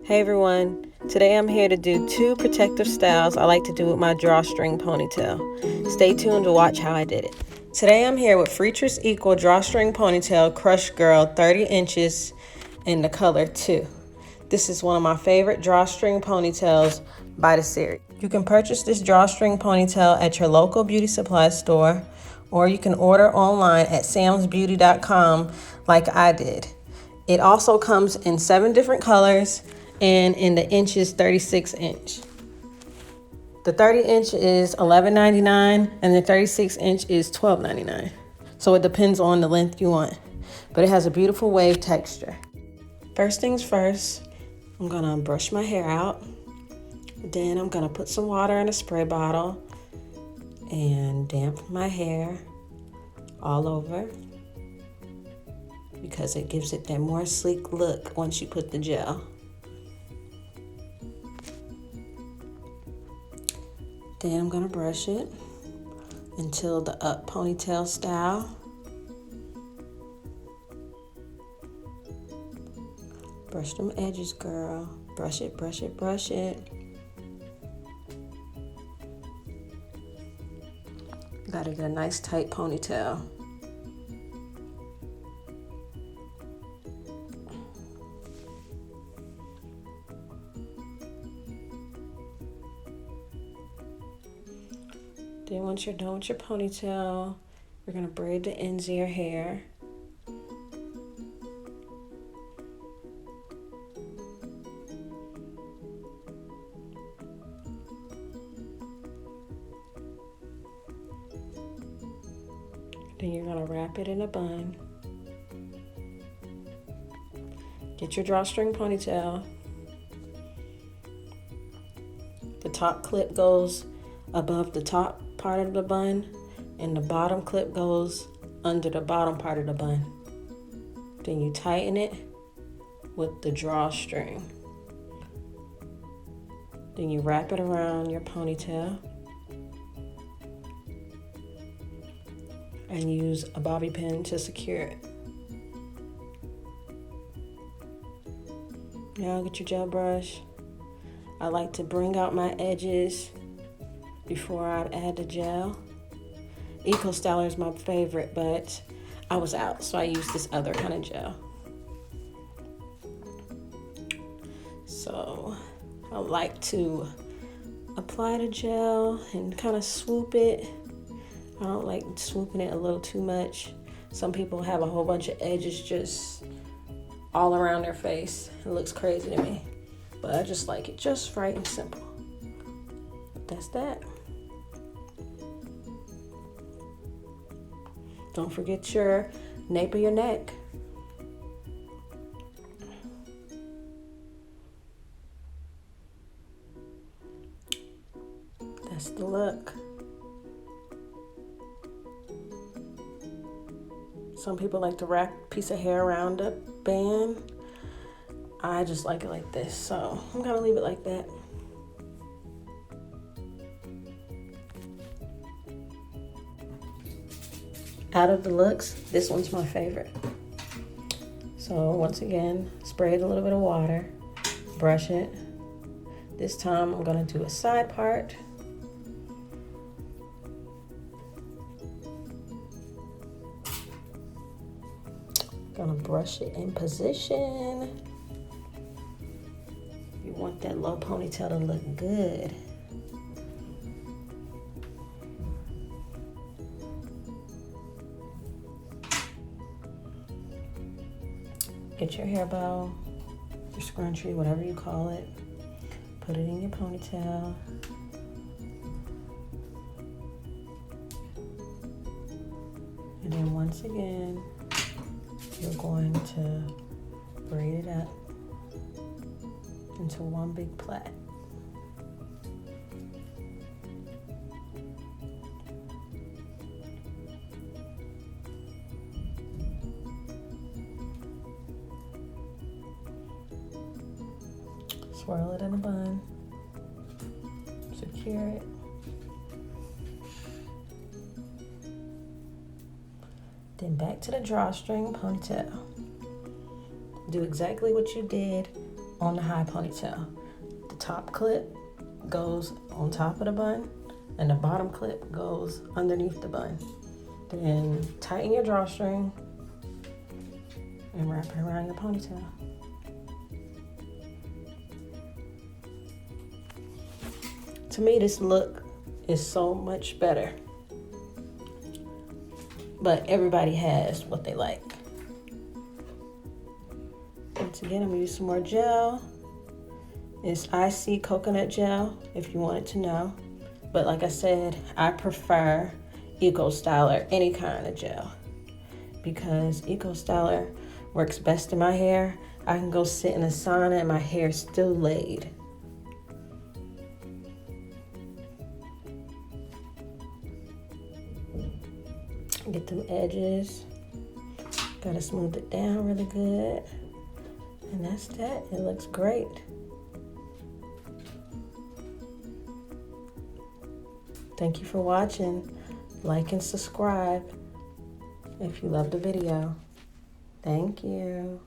Hey everyone, today I'm here to do 2 protective styles I like to do with my drawstring ponytail. Stay tuned to watch how I did it. Today I'm here with freetressequal drawstring ponytail Crush Girl 30 inches in the color 2. This is one of my favorite drawstring ponytails by the series. You can purchase this drawstring ponytail at your local beauty supply store, or you can order online at samsbeauty.com like I did. It also comes in 7 different colors and in the inches 36 inch. The 30 inch is $11.99 and the 36 inch is $12.99. So it depends on the length you want, but it has a beautiful wave texture. First things first, I'm gonna brush my hair out. Then I'm gonna put some water in a spray bottle and damp my hair all over, because it gives it that more sleek look once you put the gel. Then I'm gonna brush it until the up ponytail style. Brush them edges, girl. Brush it, brush it, brush it. Gotta get a nice tight ponytail. Then once you're done with your ponytail, you're gonna braid the ends of your hair. Then you're gonna wrap it in a bun. Get your drawstring ponytail. The top clip goes above the top part of the bun, and the bottom clip goes under the bottom part of the bun. Then you tighten it with the drawstring. Then you wrap it around your ponytail and use a bobby pin to secure it. Now get your gel brush. I like to bring out my edges before I add the gel. Eco Styler is my favorite, but I was out, so I used this other kind of gel. So I like to apply the gel and kind of swoop it. I don't like swooping it a little too much. Some people have a whole bunch of edges just all around their face. It looks crazy to me, but I just like it just right and simple. But that's that. Don't forget your nape of your neck. That's the look. Some people like to wrap a piece of hair around a band. I just like it like this, so I'm gonna leave it like that. Out of the looks, this one's my favorite. So once again, spray it a little bit of water, brush it. This time I'm gonna do a side part. Gonna brush it in position. You want that low ponytail to look good. Get your hair bow, your scrunchie, whatever you call it. Put it in your ponytail. And then once again, you're going to braid it up into one big plait. Swirl it in a bun, secure it. Then back to the drawstring ponytail. Do exactly what you did on the high ponytail. The top clip goes on top of the bun and the bottom clip goes underneath the bun. Then tighten your drawstring and wrap it around your ponytail. To me, this look is so much better. But everybody has what they like. Once again, I'm gonna use some more gel. It's IC coconut gel, if you wanted to know. But like I said, I prefer Eco Styler, any kind of gel, because Eco Styler works best in my hair. I can go sit in a sauna and my hair is still laid. Get them edges. Gotta smooth it down really good. And that's that. It looks great. Thank you for watching. Like and subscribe if you love the video. Thank you.